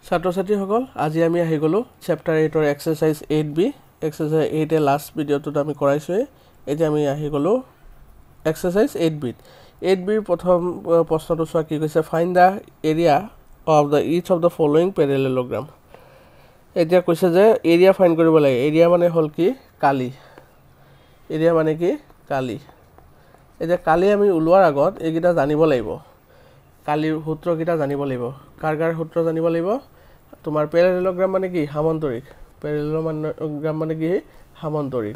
ছাত্ৰ ছাত্ৰীসকল আজি আমি আহি গলো চেপ্টাৰ 8 ৰ এক্সাৰসাইজ 8b এক্সাৰসাইজ 8 এ লাষ্ট ভিডিওটোত আমি কৰাইছোৱে এতিয়া আমি আহি গলো এক্সাৰসাইজ 8b 8b প্ৰথম প্ৰশ্নটো চোৱা কি কৈছে find the area of the each of the following parallelogram এতিয়া কৈছে যে এৰিয়া ফাইন্ড কৰিব লাগে এৰিয়া মানে হল কি কালি এৰিয়া মানে কি কালি এতিয়া কালি আমি উলোৱাৰ আগত এইকিটা জানিব লাগিব কালিৰ সূত্ৰ কিটা জানিব লাগিব কাৰ সূত্ৰ জানিব লাগিব তোমাৰ প্যাৰালেলোগ্ৰাম মানে কি সামান্তৰিক প্যাৰালেলোগ্ৰাম মানে কি সামান্তৰিক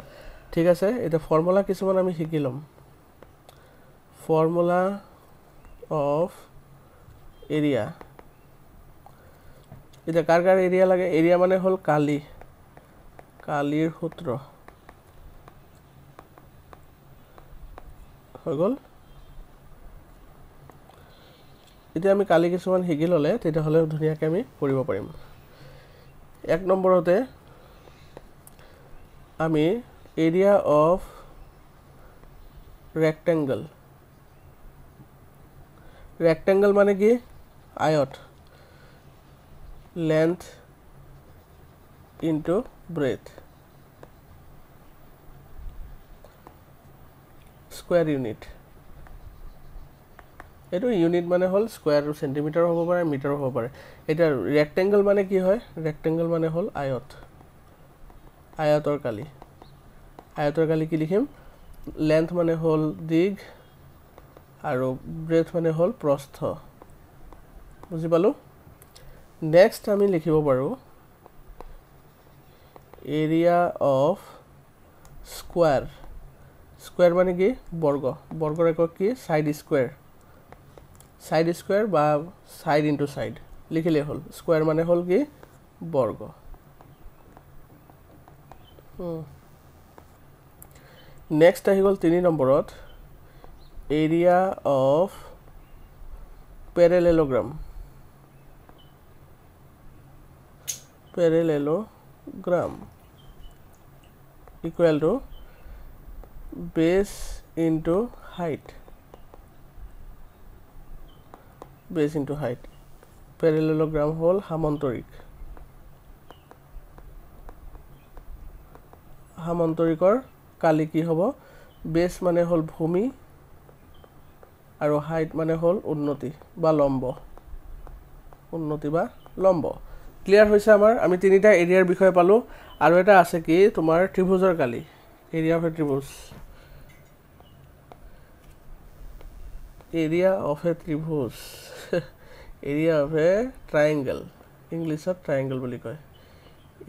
ঠিক আছে এটা ফৰ্মুলা কিছুমান আমি শিকিলম ফৰ্মুলা অফ এৰিয়া এটা কাৰ এৰিয়া লাগে এৰিয়া মানে হল কালিৰ সূত্ৰ হৈ গল এতিয়া আমি কালি কিছুমান শিকি ললে তেতিয়া হলে ধুনিয়াকৈ আমি কৰিব পাৰিম এক নম্বৰতে আমি এৰিয়া অফ ৰেক্টেংগল মানে কি আয়ত length into breadth square unit এটো ইউনিট মানে হল স্কয়ার সেন্টিমিটার হ'ব পাৰে মিটাৰ হ'ব পাৰে এটা ৰেক্টেংগল মানে কি হয় ৰেক্টেংগল মানে হল আয়তৰ কালি কি লিখিম লেন্থ মানে হল দিগ আৰু ব্ৰেথ মানে হল প্ৰস্থ বুজি পালো নেক্সট আমি লিখিব পাৰো এৰিয়া অফ স্কয়াৰ মানে কি বৰ্গৰ একক কি সাইড স্কয়াৰ বা সাইড ইনটু সাইড লিখিলে হল স্কয়াৰ মানে হল কি বৰ্গ নেক্সট আহি গল 3 নম্বৰত area of parallelogram equal to base into height parallelogram হল সামান্তৰিকৰ কালি কি হ'ব বেস মানে হল ভূমি আৰু হাইট মানে হল উন্নতি বা লম্ব ক্লিয়াৰ হৈছে আমাৰ আমি তিনিটা এৰিয়াৰ বিষয় পালো আৰু এটা আছে কি তোমাৰ ত্ৰিভুজৰ কালি এৰিয়া অফ এ ত্ৰিভুজ এৰিয়া অফ এ ট্ৰায়াঙ্গল ইংলিছত ট্ৰায়াঙ্গল বুলি কয়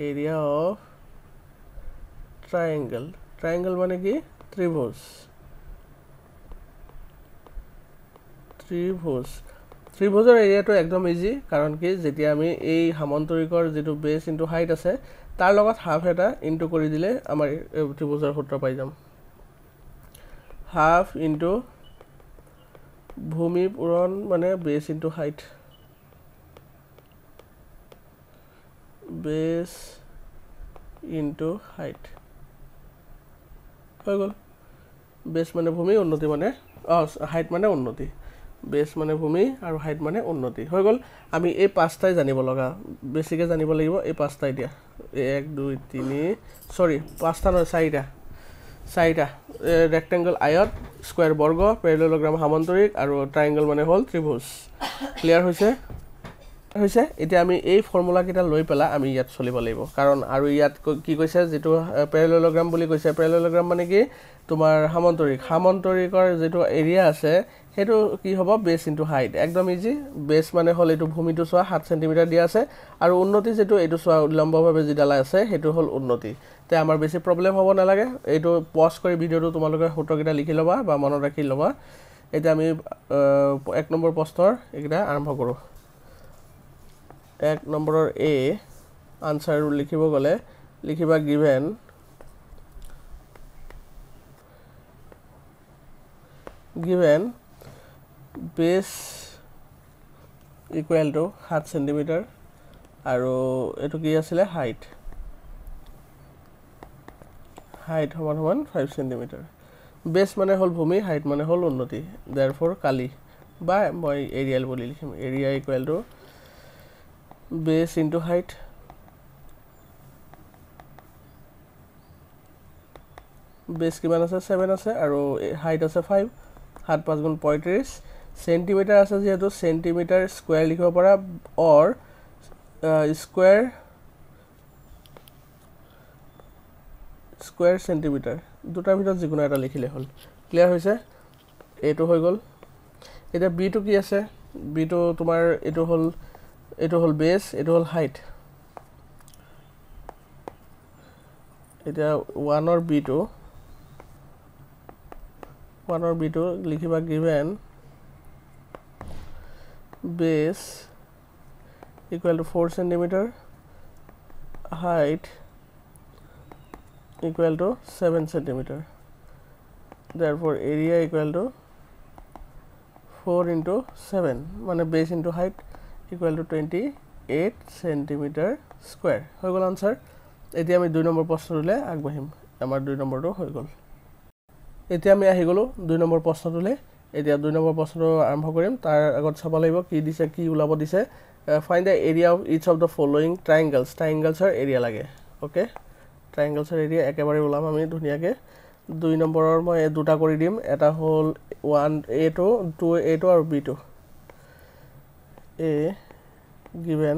এৰিয়া অফ ট্ৰায়াঙ্গল মানে কি ত্ৰিভুজৰ এৰিয়াটো একদম ইজি কাৰণ কি যেতিয়া আমি এই সামান্তৰিকৰ যেটো বেস ইনটু হাইট আছে তাৰ লগত হাফ এটা ইনটু কৰি দিলে আমাৰ ত্ৰিভুজৰ সূত্ৰ পাই যাম হাফ ইনটু ভূমি পূৰণ মানে বেস ইনটু হাইট হৈ গল বেস মানে ভূমি উন্নতি মানে হাইট মানে উন্নতি বেস মানে ভূমি আৰু হাইট মানে উন্নতি হৈ গল আমি এই পাঁচটাই জানিব লগা বেছিকে জানিব লাগিব এই পাঁচটা এতিয়া 1 2 3 সৰি পাঁচটা নহয় চাৰিটা ৰেক্টেংগল আয়ত স্কয়াৰ বৰ্গ প্যাৰালেলোগ্ৰাম সামান্তৰিক আৰু ট্ৰায়াঙ্গল মানে হল ত্ৰিভুজ ক্লিয়াৰ হৈছে এতিয়া আমি এই ফৰ্মুলা কিটা লৈ পেলা আমি ইয়াত চলিব লাগিব কাৰণ আৰু ইয়াত কি কৈছে যেটো প্যাৰালেলোগ্ৰাম বুলি কৈছে প্যাৰালেলোগ্ৰাম মানে কি তোমাৰ সামান্তৰিকৰ যেটো এৰিয়া আছে হেতু কি হ'ব বেস ইনটু হাইট একদম ইজি বেস মানে হল এটো ভূমিটো সোয়া 7 সেমি দিয়া আছে আৰু উন্নতি যেটো এটো সোয়া লম্বভাৱে জিডালা আছে হেতু হল উন্নতি তে আমাৰ বেছি প্ৰবলেম হ'ব না লাগে এটো পজ কৰি ভিডিওটো তোমালোকে সূত্ৰকিটা লিখি লবা বা মনত ৰাখি লবা এটা আমি 1 নম্বৰ প্ৰশ্নৰ একিটা আৰম্ভ কৰো 1 নম্বৰৰ এ আনসাৰ লিখিব গলে লিখিবা given base equal to 7 cm আৰু এটো কি আছিল হাইট সমান 5 cm বেস মানে হল ভূমি হাইট মানে হল উন্নতি therefore কালি বা মই এৰিয়াল বুলি লিখিম area equal to base into height, base কিমান আছে 7 আছে আৰু height আছে 5 7 5 গুণ 35 সেন্টিমিটাৰ আছে যেহেতু সেন্টিমিটাৰ স্কয়াৰ লিখিব পাৰা অৰ স্কয়াৰ সেন্টিমিটাৰ দুটাৰ ভিতৰত যিকোনো এটা লিখিলে হ'ল ক্লিয়াৰ হৈছে এটো হৈ গল এটা বি টু কি আছে বি টু তোমাৰ এটো হল বেস এটো হল হাইট এটা 1 or b2 লিখিবা given base equal to 4 centimeter height equal to 7 centimeter therefore area equal to 4 into 7 মানে base into height equal to 28 centimeter square হৈ গল आंसर এতিয়া আমি 2 নম্বৰ প্ৰশ্নটোলে আগবাঢ়িম আমাৰ 2 নম্বৰটো হৈ গল এতিয়া আমি আহি গলো 2 নম্বৰ প্ৰশ্নটোলে এতিয়া 2 নম্বৰ প্ৰশ্নটো আৰম্ভ কৰিম তাৰ আগত চাব লাগিব কি দিছে কি উলাব দিছে find the area of each of the following triangles er area লাগে ওকে triangles er area একেবাৰে উলাম আমি ধুনিয়াকে 2 নম্বৰৰ মই দুটা কৰি দিম এটা হল 1a2 2a2 আৰু b2 a given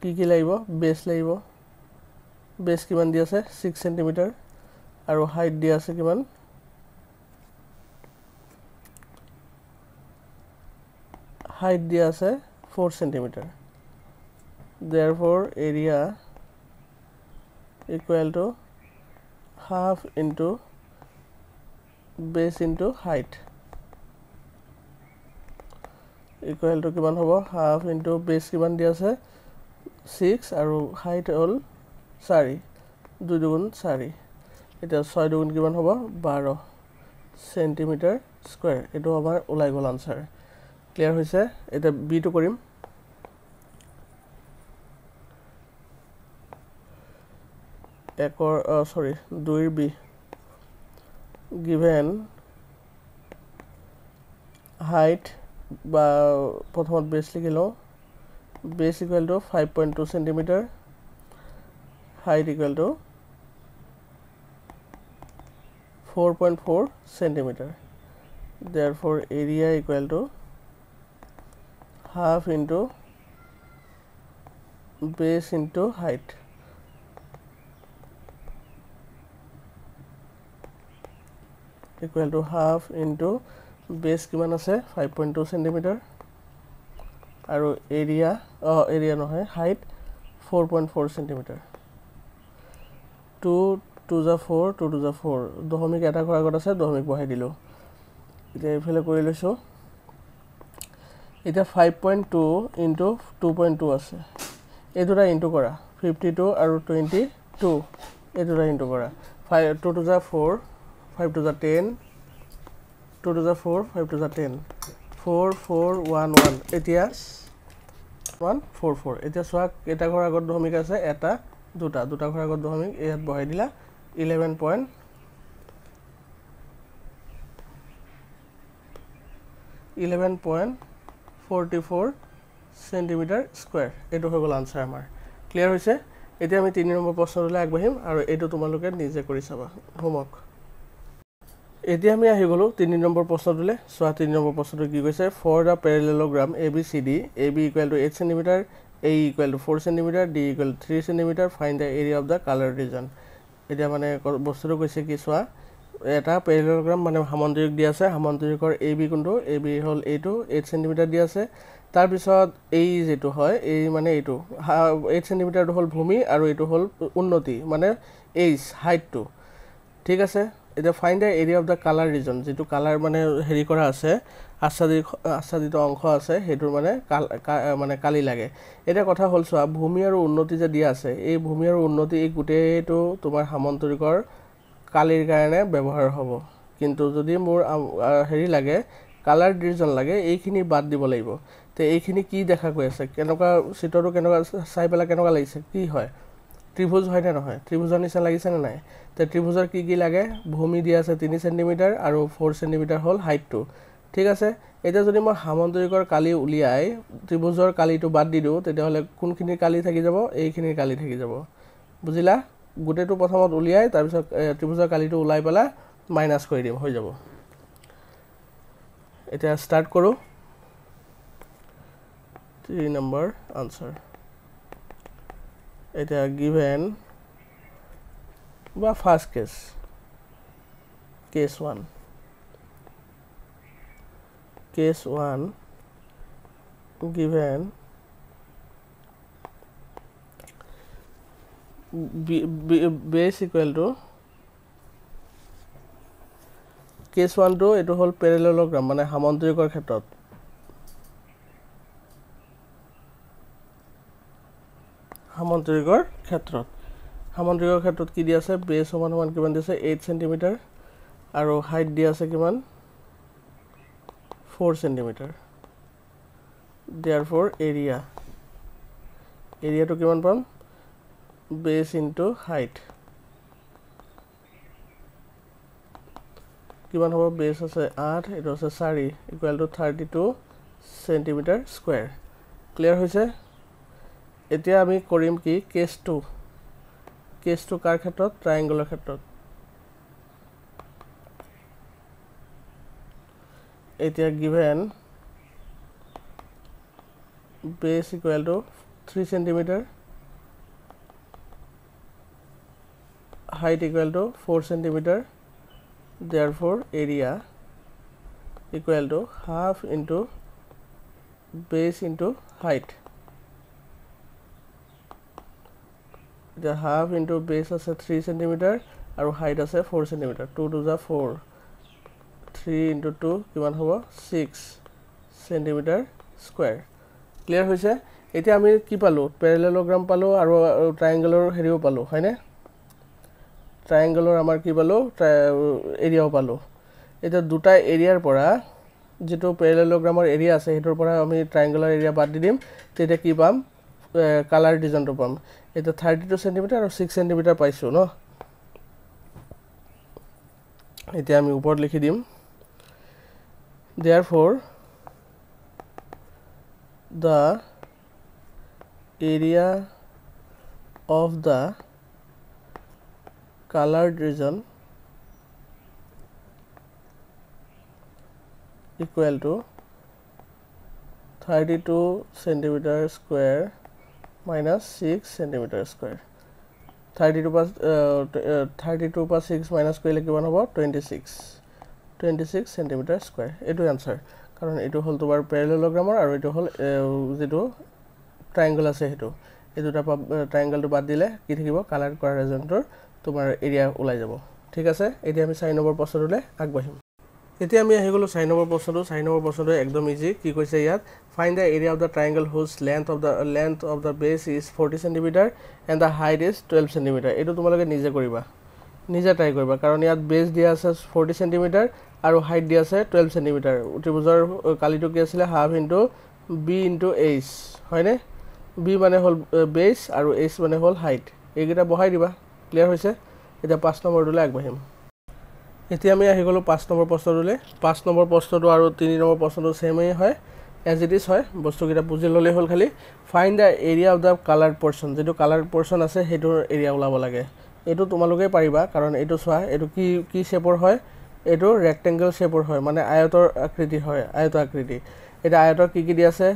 কি লাগিব বেস কিমান দি আছে 6 cm আৰু হাইট দি আছে কিমান হাইট দি আছে 4 cm therefore area equal to half into base into height equal to কিমান হ'ব half into base কিমান দি আছে 6 আৰু height হল 4 2 দুগুণ 4 এটা 6 দুগুণ কিমান হ'ব 12 সেন্টিমিটাৰ স্কয়াৰ এটো আমাৰ ওলাই গল आंसर ক্লিয়াৰ হৈছে এটা b টু কৰিম একৰ সৰি 2 এৰ b given height বা প্ৰথমত বেস লিখিলো base equal to 5.2 centimeter height equal to 4.4 centimeter therefore area equal to half into base into height equal to half into base কিমান আছে 5.2 centimeter আৰু area নহয় height 4.4 cm 2 to the 4 2 to the 4 দশমিক এটা কৰাৰ আগত আছে দশমিক বহাই দিলো এতিয়া এফালে কৰি লৈছো এটা 5.2 into 2.2 আছে এই দুটা ইনটু কৰা 52 আৰু 22 এই দুটা ইনটু কৰা 5 2 to the 4 5 to the 10 2 to the 4 5 to the 10 4 4 1 1 এতিয়া 144 এতিয়া সোয়া এটা ঘৰ আগত দশমিক আছে এটা দুটা ঘৰ আগত দশমিক ইয়াত বহাই দিলা 11.44 সেন্টিমিটাৰ স্কয়াৰ এটো হৈ গল आंसर আমাৰ ক্লিয়াৰ হৈছে এতিয়া আমি 3 নম্বৰ প্ৰশ্নলৈ আগবাঢ়িম আৰু এটো তোমালোকে নিজে কৰি চাবা হোমৱৰ্ক এতিয়া আমি আহি গলো 3 নম্বৰ প্ৰশ্নটোলে সোয়া 3 নম্বৰ প্ৰশ্নটো কি কৈছে for the parallelogram ABCD AB equal to 8 cm AE equal to 4 cm D equal to 3 cm find the area of the color region এতিয়া মানে বস্তুটো কৈছে কি সোয়া এটা প্যারালেলোগ্রাম মানে সামন্তৰিক দি আছে সামন্তৰিকৰ AB কোনটো AB হল এইটো 8 cm দি আছে তাৰ পিছত এই যেটো হয় এই মানে এইটো 8 cm টো হল ভূমি আৰু এইটো হল উন্নতি মানে h হাইট টু ঠিক আছে এটা find the area of the colour reason যেটো কালার মানে হেৰি কৰা আছে আচ্ছাদিত অংশ আছে হেতুৰ মানে কালি লাগে এটা কথা হল সোয়া ভূমি আৰু উন্নতি যে দিয়া আছে এই ভূমি আৰু উন্নতি এই গুটেটো তোমাৰ সামন্তৰিকৰ কালিৰ কাৰণে ব্যৱহাৰ হ'ব কিন্তু যদি মোৰ হেৰি লাগে কালার রিজন লাগে এইখিনি বাদ দিব লাগিব তে এইখিনি কি দেখা গৈ আছে কেনকা চিত্ৰটো কেনকা চাই পেলা কেনকা লাগিছে কি হয় ত্ৰিভুজ হয় না নহয় ত্ৰিভুজৰ নিচিনা লাগিছে না নাই তে ত্ৰিভুজৰ কি লাগে ভূমি দিয়া আছে 3 cm আৰু 4 cm হল হাইট টু ঠিক আছে এটা যদি মই সামন্তৰিকৰ কালি উলিয়াই ত্ৰিভুজৰ কালিটো বাদ দি দিও তেতিয়াহলে কোনখিনি কালি থাকি যাব এইখিনি কালি থাকি যাব বুজিলা গুটেটো প্ৰথমত উলিয়াই তাৰ পিছত ত্ৰিভুজৰ কালিটো উলাই পেলা মাইনাস কৰি দিম হৈ যাব এটা স্টাৰ্ট কৰো 3 নম্বৰ আনসার এটা given বা first case 1 case 1 given base equal to case 1 to etu hol parallelogram mane samantrikor khetrot samantrikor khetrot ki di ase base saman saman kiman dise 8 cm aru height di ase kiman 4 cm therefore area to kiman pam base into height কিমান হ'ব base আছে 8 এটা আছে 4 equal to 32 centimetre square clear হৈছে এতিয়া আমি কৰিম কি কেস 2 কাৰ ক্ষেত্ৰত ট্ৰায়াঙ্গলৰ ক্ষেত্ৰত এতিয়া given base equal to 3 centimeter height equal to 4 centimeter therefore area equal to half into base into height the half into base আছে 3 cm আৰু height আছে 4 cm 2 to the 4 3 into 2 কিমান হ'ব 6 cm square ক্লিয়াৰ হৈছে এতিয়া আমি কি পালো parallelogram পালো আৰু triangle হেৰিও পালো হয়নে triangle আমাৰ কি পালো এৰিয়াও পালো এটা দুটা এৰিয়াৰ পৰা যেটো parallelogramৰ এৰিয়া আছে হেতৰ পৰা আমি triangular এৰিয়া বাদ দি দিম তেতে কি পাম কালাৰ ডিজাইনটো পাম এটা 32 cm আৰু 6 cm পাইছো ন এতিয়া আমি ওপৰত লিখি দিম therefore the area of the colored region equal to 32 centimeter square minus 6 centimeter square 32 plus 6 minus কৰিলে কিমান হ'ব 26 centimeter square এটো আনসাৰ কাৰণ এটো হল তোমাৰ parallelogramৰ আৰু এটো হল যেটো triangle আছে হেতু এই দুটা triangle বাদ দিলে কি থাকিব কালার কৰা ৰিজনটোৰ তোমাৰ এৰিয়া ওলাই যাব ঠিক আছে এতিয়া আমি 6 নম্বৰ প্ৰশ্নটোলে আগবাঢ়িম এতিয়া আমি আহি গলো 6 নম্বৰ প্ৰশ্নটো একদম ইজি কি কৈছে ইয়াত find the area of the triangle whose length of the base is 40 cm and the height is 12 cm এটো তোমালোকে নিজে কৰিবা নিজে ট্ৰাই কৰিবা কাৰণ ইয়াত বেস দিয়া আছে 40 cm আৰু হাইট দিয়া আছে 12 cm ত্ৰিভুজৰ কালিটো কি আছিল half into b into h হয়নে b মানে হল বেস আৰু h মানে হল হাইট এইগিটা বহাই দিবা ক্লিয়াৰ হৈছে এটা 5 নম্বৰটোলে আগবাঢ়িম এতিয়া আমি আহি গলো 5 নম্বৰ প্ৰশ্নটোলে 5 নম্বৰ প্ৰশ্নটো আৰু 3 নম্বৰ প্ৰশ্নটো সেমই হয় as it is হয় বস্তুকিটা বুজি ললে হল খালি find the area of the colored portion যেটো colored portion আছে হেটোৰ এৰিয়া ওলাব লাগে এটো তোমালোকে পাৰিবা কাৰণ এটো সোৱা এটো কি শেপৰ হয় এটো ৰেক্টেঙ্গল শেপৰ হয় মানে আয়তৰ আকৃতি হয় আয়ত আকৃতি এটা আয়তৰ কি দি আছে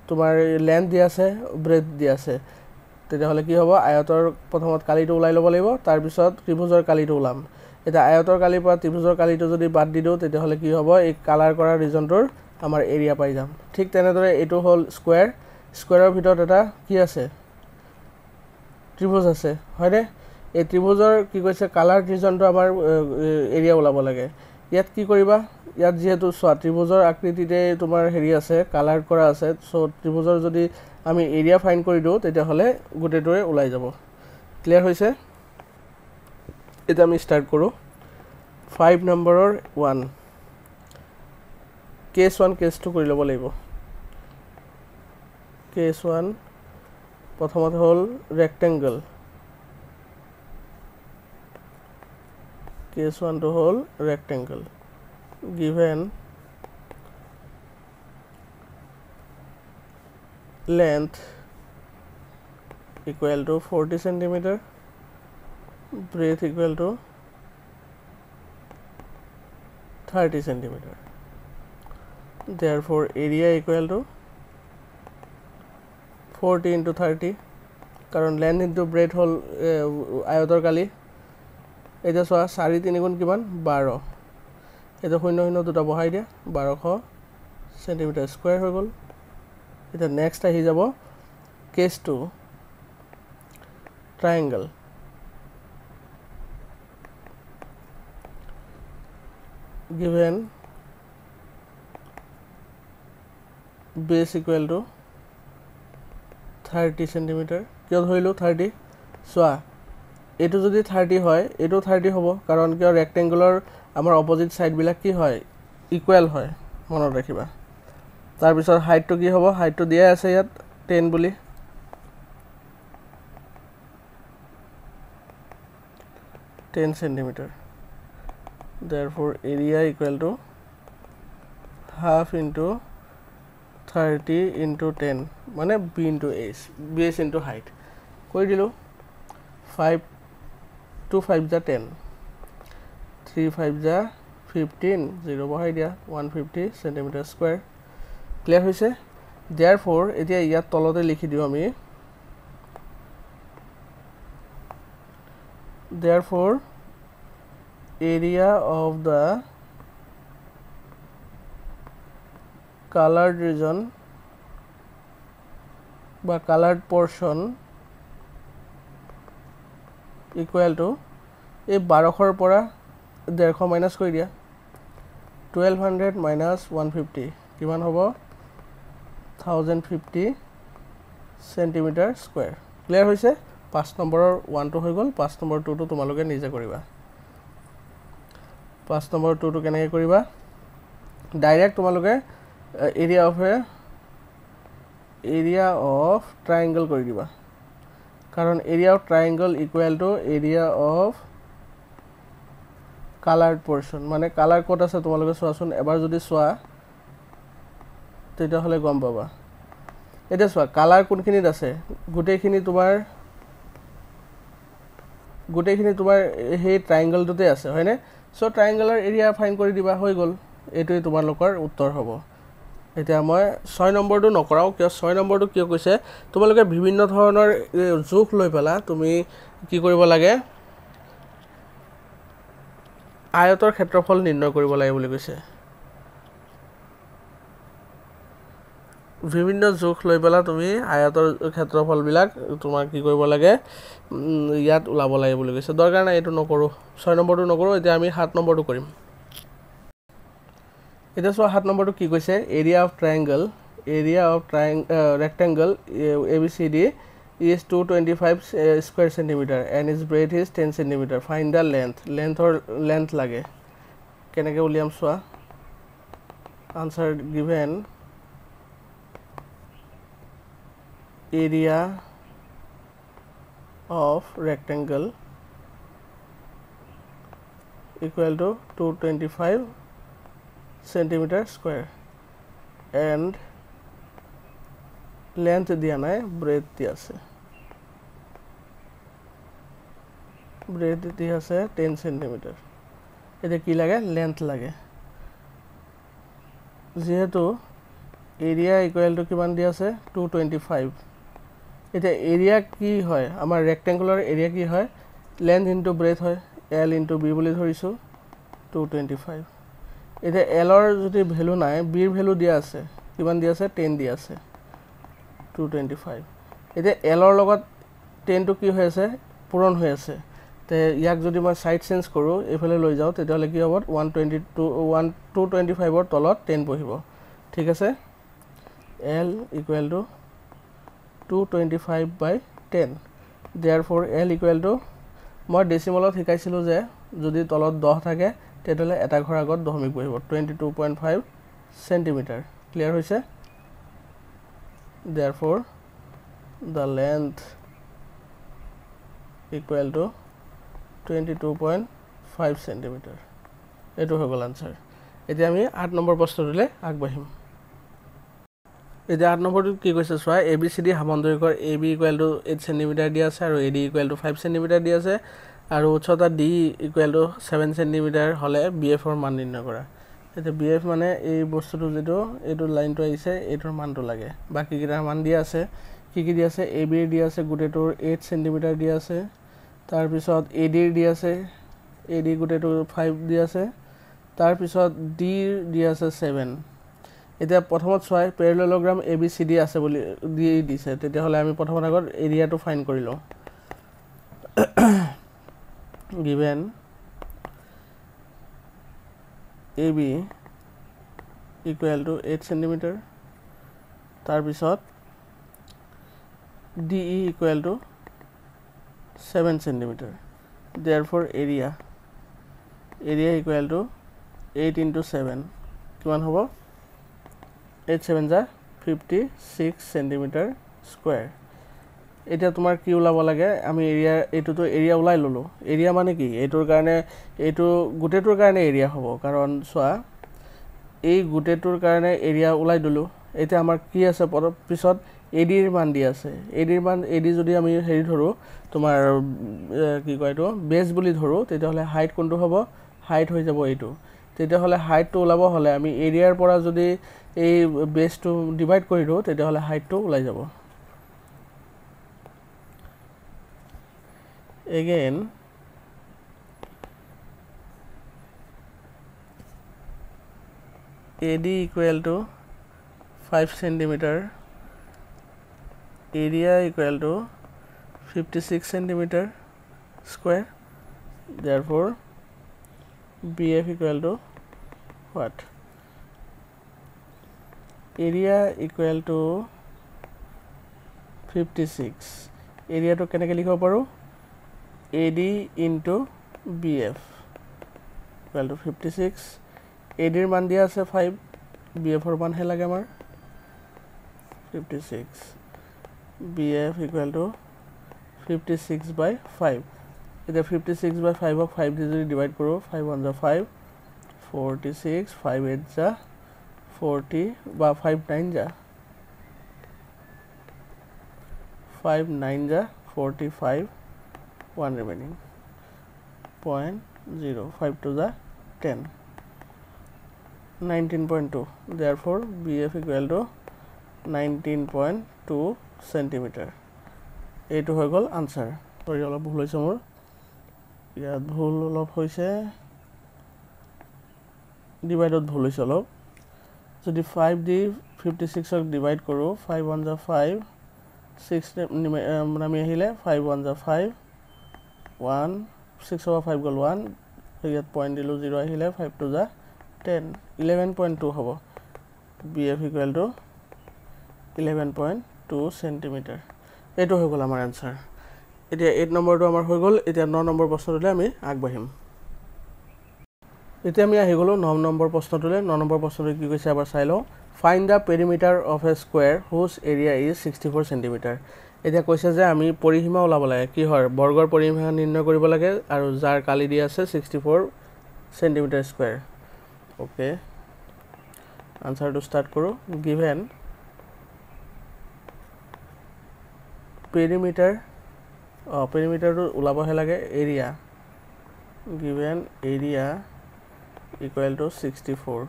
তোমাৰ লেন্থ দি আছে ব্ৰেথ দি আছে তেতিয়া হলে কি হ'ব আয়তৰ প্ৰথমত কালিটো ওলাই লব লাগিব তাৰ পিছত ত্ৰিভুজৰ কালিটো ওলাম এটা আয়তৰ কালিৰ পৰা ত্ৰিভুজৰ কালিটো যদি বাদ দি দিও তেতিয়া হলে কি হ'ব এই কালাৰ কৰা ৰিজনটোৰ আমাৰ এৰিয়া পাই যাম ঠিক তেনেদৰে এটো হল স্কয়াৰৰ ভিতৰত এটা কি আছে ত্ৰিভুজ আছে হয়নে এই ত্ৰিভুজৰ কি কৈছে কালাৰ ৰিজনটো আমাৰ এৰিয়া ওলাব লাগে ইয়াত কি কৰিবা ইয়াত যেহেতু ত্ৰিভুজৰ আকৃতিতে তোমাৰ হেৰি আছে কালাৰ কৰা আছে সো ত্ৰিভুজৰ যদি আমি এৰিয়া ফাইন্ড কৰি দিও তেতিয়া হলে গুটেটোৰে ওলাই যাব ক্লিয়াৰ হৈছে এটা আমি স্টাৰ্ট কৰো 5 নম্বৰৰ 1 কেস 1 কেস 2 কৰি লব লাগিব কেস 1 প্ৰথমত হল ৰেক্টেঙ্গল case 1 to whole rectangle given length equal to 40 centimeter, breadth equal to 30 centimeter. Therefore area equal to 40 into 30 কারণ length into breadth হল আয়তৰ কালি এটা সোয়া 4.3 গুণ কিমান 12 এটা শূন্য শূন্য দুটা বহাই দিয়া 1200 সেন্টিমিটার স্কয়ার হৈ গল এটা নেক্সট আহি যাব case 2 triangle given base equal to 30 centimeter কিয় ধৰিলো 30 সোয়া এটো যদি 30 হয় এটো 30 হ'ব কাৰণ কিয় ৰেক্টেঙ্গুলাৰ আমাৰ অপোজিট সাইড বিলাক কি হয় ইকুৱেল হয় মনত ৰাখিবা তাৰ পিছত হাইটটো কি হ'ব হাইটটো দিয়া আছে ইয়াত 10 বুলি 10 centimeter therefore area equal to half into 30 into 10 মানে b into h base into height কই দিলো 5 2 5 যা 10 3 5 যা 15 0 বহাই দিয়া 150 centimeter square ক্লিয়াৰ হৈছে therefore এতিয়া ইয়াত তলতে লিখি দিও আমি therefore area of the colored region বা colored portion equal to এই 1200 পৰা 150 মাইনাস কৰি দিয়া 1200 minus 150 কিমান হ'ব 1050 centimeter square ক্লিয়াৰ হৈছে 5 নম্বৰৰ 1 টো হৈ গল 5 নম্বৰ 2 টো তোমালোকে নিজে কৰিবা 5 নম্বৰ 2 টো কেনেকৈ কৰিবা ডাইৰেক্ট তোমালোকে area of triangle কৰি দিবা কাৰণ area of triangle equal to area of colored portion মানে কালার কোড আছে তোমালোকে চোৱাচোন এবাৰ যদি চোৱা তেতিয়া হলে গম পাবা এটা চোৱা কালাৰ কোনখিনিত আছে গুটেখিনি তোমাৰ সেই ট্ৰায়াঙ্গলটোতে আছে হয়নে সো ট্ৰায়াঙ্গলৰ এৰিয়া ফাইন্ড কৰি দিবা হৈ গল এটোই তোমালোকৰ উত্তৰ হ'ব এতিয়া মই 6 নম্বৰটো নকৰাও কিয় 6 নম্বৰটো কিয় কৈছে তোমালোকে বিভিন্ন ধৰণৰ জোখ লৈ পেলা তুমি কি কৰিব লাগে আয়তৰ ক্ষেত্ৰফল নিৰ্ণয় কৰিব লাগে বুলি কৈছে বিভিন্ন জোখ লৈ পেলা তুমি আয়তৰ ক্ষেত্ৰফল বিলাক তোমাৰ কি কৰিব লাগে ইয়াত উলাব লাগে বুলি কৈছে দৰকাৰ নাই এটো নকৰো 6 নম্বৰটো নকৰো এতিয়া আমি 7 নম্বৰটো কৰিম এটা সো 7 নম্বৰটো কি কৈছে area of rectangle ABCD is 225 square centimeter and its breadth is 10 centimeter find the length লাগে কেনেকৈ উলিয়াম সোয়া answer given area of rectangle equal to 225 centimeter square and length দিয়া নাই breadth দিয়া আছে breadth দিয়া আছে 10 centimeter এটা কি লাগে length লাগে যেহেতু area equal to কিমান দিয়া আছে 225 এটা area কি হয় আমাৰ rectangular area কি হয় length into breadth হয় l into b বুলি ধৰিছো 225 এটা l ৰ যদি ভ্যালু নাই b ৰ ভ্যালু দিয়া আছে কিমান দিয়া আছে 10 দিয়া আছে 225 এটা l ৰ লগত 10 টো কি হৈ আছে পূৰণ হৈ আছে তে ইয়াক যদি মই সাইড চেঞ্জ কৰো এফালে লৈ যাও তেতিয়ালে কি হ'ব 225 ৰ তলত 10 বহিব ঠিক আছে l equal to 225 by 10 therefore l equal to মই ডেসিমলত শিকাইছিলো যে যদি তলত 10 থাকে তেতিয়ালে এটা ঘৰ আগত দশমিক বহিব 22.5 সেন্টিমিটাৰ ক্লিয়াৰ হৈছে therefore the length equal to 22.5 centimeter এটো হৈ গল আনসার এতিয়া আমি 8 নম্বৰ প্ৰশ্নটোলে আগবাঢ়িম এতিয়া 8 নম্বৰটো কি কৈছে চোৱা ABCD সামন্তৰিকৰ AB = 8 সেন্টিমিটাৰ দিয়া আছে আৰু AD = 5 সেন্টিমিটাৰ দিয়া আছে আৰু উচ্চতা D = 7 সেন্টিমিটাৰ হলে BF ৰ মান নিৰ্ণয় কৰা এতিয়া BF মানে এই বস্তুটো যেটো এইটো লাইনটো আহিছে এইটোৰ মানটো লাগে বাকি কিটাৰ মান দিয়া আছে কি দিয়া আছে AB দিয়া আছে গুটেটোৰ 8 সেন্টিমিটাৰ দিয়া আছে তাৰ পিছত AD দিয়া আছে AD গুটেটোৰ 5 দিয়া আছে তাৰ পিছত D দিয়া আছে 7 এতিয়া প্ৰথমত চাই প্যাৰালেলোগ্ৰাম ABCD আছে বুলি দিছে তেতিয়া হলে আমি প্ৰথমত আগত এৰিয়াটো ফাইন্ড কৰি লও given AB = 8 cm তাৰ পিছত DE = 7 cm therefore area = 8 into 7 কিমান হ'ব 8 7 * 56 cm square এটা তোমার কি ওলাব লাগে আমি এরিয়া এটোটো এরিয়া ওলাই ললো এরিয়া মানে কি এটোৰ কাৰণে এটো গুটেটোৰ কাৰণে এৰিয়া হ'ব কাৰণ সোয়া এই গুটেটোৰ কাৰণে এৰিয়া ওলাই দিলো এটা আমাৰ কি আছে পিছত এডি ৰ মান দি আছে এডি ৰ মান এডি যদি আমি হেৰি ধৰো তোমাৰ কি কয় এটো বেস বুলি ধৰো তেতিয়া হলে হাইট কোনটো হ'ব হাইট হৈ যাব এটো তেতিয়া হলে হাইটটো ওলাব হলে আমি এৰিয়াৰ পৰা যদি এই বেসটো ডিভাইড কৰি দিও তেতিয়া হলে হাইটটো ওলাই যাব again AD = 5 cm area = 56 cm square therefore BF = what area = 56 area to কেনেকৈ লিখিব পাৰো AD into BF = 56 AD ৰ মান দিয়া আছে 5 BF ৰ মান হে লাগে আমাৰ 56 BF = 56/5 এটা 56/5 ক 5 দি যদি ডিভাইড কৰো 5 1 * 5 46 5 8 * 40 বা 5 9 * 5 9 * 45 1 remaining 0.0 5 to the 10 19.2 therefore BF = 19.2 centimeter এইটো হৈ গল আনসার সৰি অলপ ভুল হৈছে মোৰ ইয়াত ভুল অলপ হৈছে ডিভাইডত ভুল হৈছে অলপ যদি 5 দি 56 ক ডিভাইড কৰো 5 1 * 5 6 মানে আমি আহিলে 5 1 * 5 1 6 over 5 গল 1 ইয়াত পয়েন্ট দিলো 0 আহিলে 5 to the 10 11.2 হ'ব BF = 11.2 cm এটো হৈ গল আমাৰ आंसर এতিয়া 8 নম্বৰটো আমাৰ হৈ গল এতিয়া 9 নম্বৰ প্ৰশ্নটোলৈ আমি আগবাঢ়িম এতিয়া আমি আহি গলো 9 নম্বৰ প্ৰশ্নটোলৈ 9 নম্বৰ প্ৰশ্নটো কি কৈছে এবাৰ চাই লও find the perimeter of a square whose area is 64 cm এতিয়া কৈছে যে আমি পৰিসীমা ওলাব লাগে কি হয় বৰ্গৰ পৰিসীমা নিৰ্ণয় কৰিব লাগে আৰু যাৰ কালি দি আছে 64 cm square okay answer to start কৰো given perimeter perimeter to ওলাব হে লাগে area given area = 64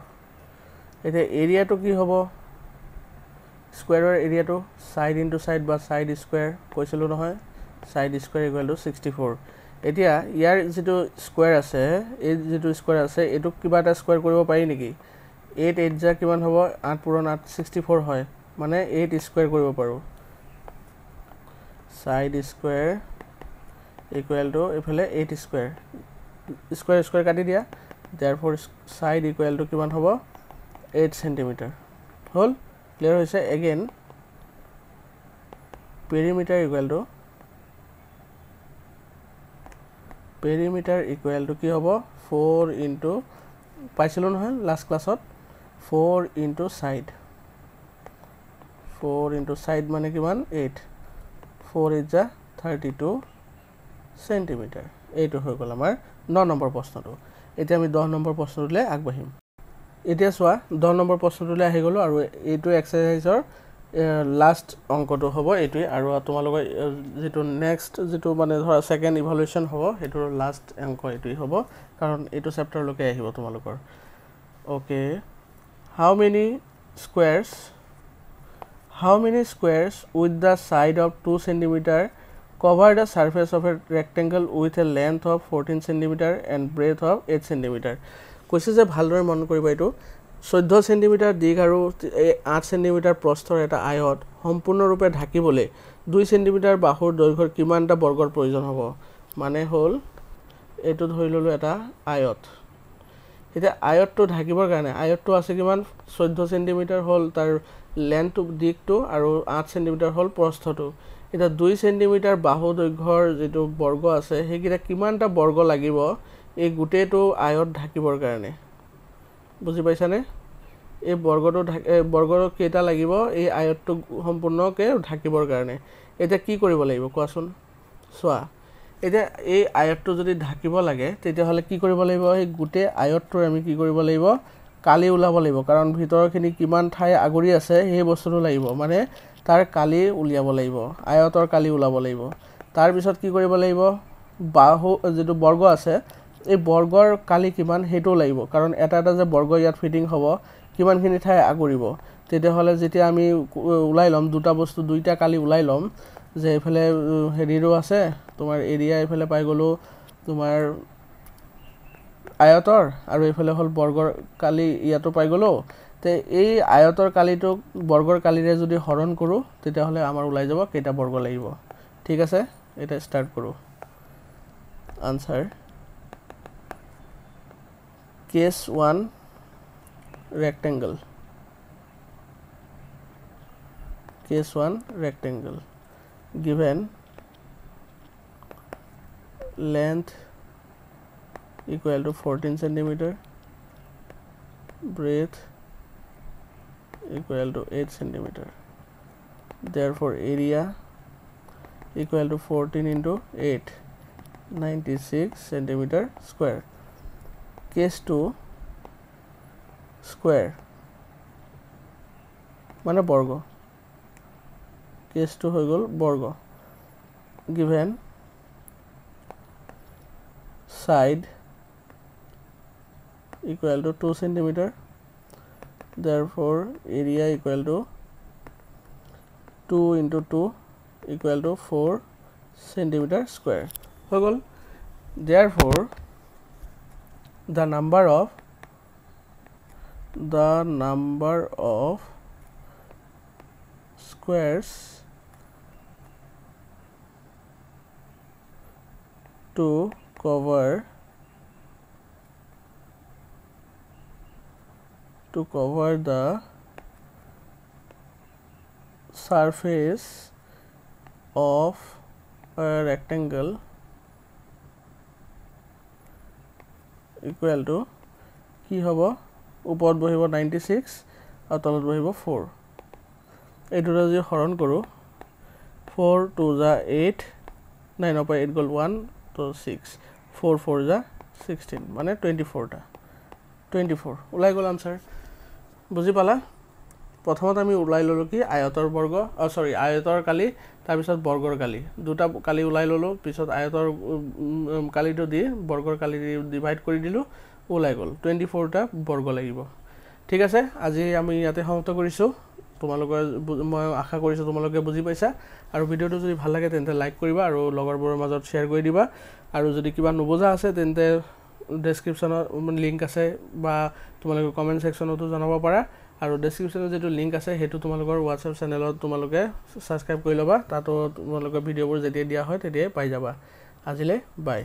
এটা area to কি হ'ব স্কয়াৰৰ area to side into side বা side square কৈছিলো নহয় side square = 64 এতিয়া ইয়াৰ যেটো স্কয়াৰ আছে এই যেটো স্কয়াৰ আছে এটো কিবা এটা স্কয়াৰ কৰিব পাৰি নেকি 8 8 যা কিমান হ'ব 8 পূৰণ 8 64 হয় মানে 8 স্কয়াৰ কৰিব পাৰো side square = এফালে 8 স্কয়াৰ স্কয়াৰ স্কয়াৰ কাটি দিয়া therefore side = কিমান হ'ব 8 cm হল clear হৈছে again perimeter = কি হ'ব 4 into পাইছিলো নহয় লাষ্ট ক্লাছত 4 into side 4 into side মানে কিমান 8 4 8 যা 32 cm এইটো হৈ গল আমাৰ 9 নম্বৰ প্ৰশ্নটো এতিয়া আমি 10 নম্বৰ প্ৰশ্নটোলৈ আগবাঢ়িম এতিয়া চোৱা 10 নম্বৰ প্ৰশ্নটোলৈ আহি গলো আৰু এইটো এক্সাৰসাইজৰ লাষ্ট অংকটো হ'ব এইটোৱে আৰু তোমালোকৰ যেটো নেক্সট যেটো মানে ধৰা সেকেন্ড ইভালুয়েশন হ'ব হেটোৰ লাষ্ট অংক এইটোৱে হ'ব কাৰণ এইটো চেপ্টাৰ লকে আহিব তোমালোকৰ okay how many squares with the side of 2 cm cover the surface of a rectangle with a length of 14 cm and breadth of 8 cm কৈছে যে ভালদৰে মন কৰিবা এইটো 14 cm দিক আৰু 8 cm প্ৰস্থৰ এটা আয়ত সম্পূৰ্ণৰূপে ঢাকিবলৈ 2 cm বাহুৰ দৈৰ্ঘ্যৰ কিমানটা বৰ্গৰ প্ৰয়োজন হ'ব মানে হ'ল এটো ধৰি ললো এটা আয়ত এটা আয়তটো ঢাকিবৰ কাৰণে আয়তটো আছে কিমান 14 cm হ'ল তাৰ লেন্থটো দিকটো আৰু 8 cm হ'ল প্ৰস্থটো এটা 2 cm বাহু দৈৰ্ঘ্যৰ যেটো বৰ্গ আছে হেকিটা কিমানটা বৰ্গ লাগিব এই গুটেটো আয়ত ঢাকিবৰ কাৰণে বুজি পাইছানে এই বৰ্গৰ কেটা লাগিব এই আয়তটো সম্পূৰ্ণকে ঢাকিবৰ কাৰণে এটা কি কৰিব লাগিব কোৱাচোন সোৱা এটা এই আয়তটো যদি ঢাকিব লাগে তেতিয়া হলে কি কৰিব লাগিব এই গুটে আয়তটো আমি কি কৰিব লাগিব কালি উলাব লাগিব কাৰণ ভিতৰখিনি কিমান ঠাই আগৰি আছে এই বস্তুটো লাগিব মানে তাৰ কালি উলিয়াব লাগিব আয়তৰ কালি উলাব লাগিব তাৰ পিছত কি কৰিব লাগিব বাহু যেটো বৰ্গ আছে এই বৰ্গৰ কালি কিমান হেটো লাগিব কাৰণ এটা এটা যে বৰ্গ ইয়াত ফিটিং হ'ব কিমানখিনি ঠাই আগৰিব তেতিয়া হলে যেতিয়া আমি উলাই লম দুটা বস্তু দুইটা কালি উলাই লম যে এফালে হেৰিৰো আছে তোমাৰ এৰিয়া এফালে পাই গলো তোমাৰ আয়তৰ আৰু এফালে হল বৰ্গৰ কালি ইয়াতো পাই গলো তে এই আয়তৰ কালিটো বৰ্গৰ কালিৰে যদি হৰণ কৰো তেতিয়া হলে আমাৰ উলাই যাব কেটা বৰ্গ লাগিব ঠিক আছে এটা স্টাৰ্ট কৰো answer case 1 rectangle case 1 rectangle given length equal to 14 cm breadth equal to 8 cm therefore area equal to 14 into 8 96 cm square case 2 square মানে বর্গ case 2 হৈ গল বর্গ given side equal to 2 cm therefore area equal to 2 into 2 equal to 4 cm square হৈ গল therefore the number of squares to cover the surface of a rectangle equal to কি হ'ব ওপৰত বহিব 96 আৰু তলত বহিব 4 এইটো যদি হৰণ কৰো 4 2 যা 8 9 পৰা 8 গল 1 তো 6 4 4 যা 16 মানে 24 টা 24 উলাই গল आंसर বুজি পালা প্ৰথমত আমি উলাই ললো কি আয়তৰ বৰ্গ সৰি আয়তৰ কালি তাৰ পিছত বৰ্গৰ কালি দুটা কালি উলাই ললো পিছত আয়তৰ কালিটো দি বৰ্গৰ কালি ডিভাইড কৰি দিলো উলাই গল 24 টা বৰ্গ লাগিব ঠিক আছে আজি আমি ইয়াতে সমাপ্ত কৰিছো তোমালোকৰ মই আশা কৰিছো তোমালোকে বুজি পাইছা আৰু ভিডিওটো যদি ভাল লাগে তেন্তে লাইক কৰিবা আৰু লগৰবোৰৰ মাজত শেয়াৰ কৰি দিবা আৰু যদি কিবা নবুজা আছে তেন্তে ডেসক্ৰিপচনত লিংক আছে বা তোমালোকে কমেন্ট সেকশনতো জনাব পাৰা আৰু ডেসক্ৰিপচনত যেটো লিংক আছে হেতু তোমালোকৰ WhatsApp চেনেলত তোমালোকে সাবস্ক্ৰাইব কৰি লবা তাতো তোমালোকৰ ভিডিওবোৰ যেতিয়া দিয়া হয় তেতিয়াই পাই যাবা আজিলে বাই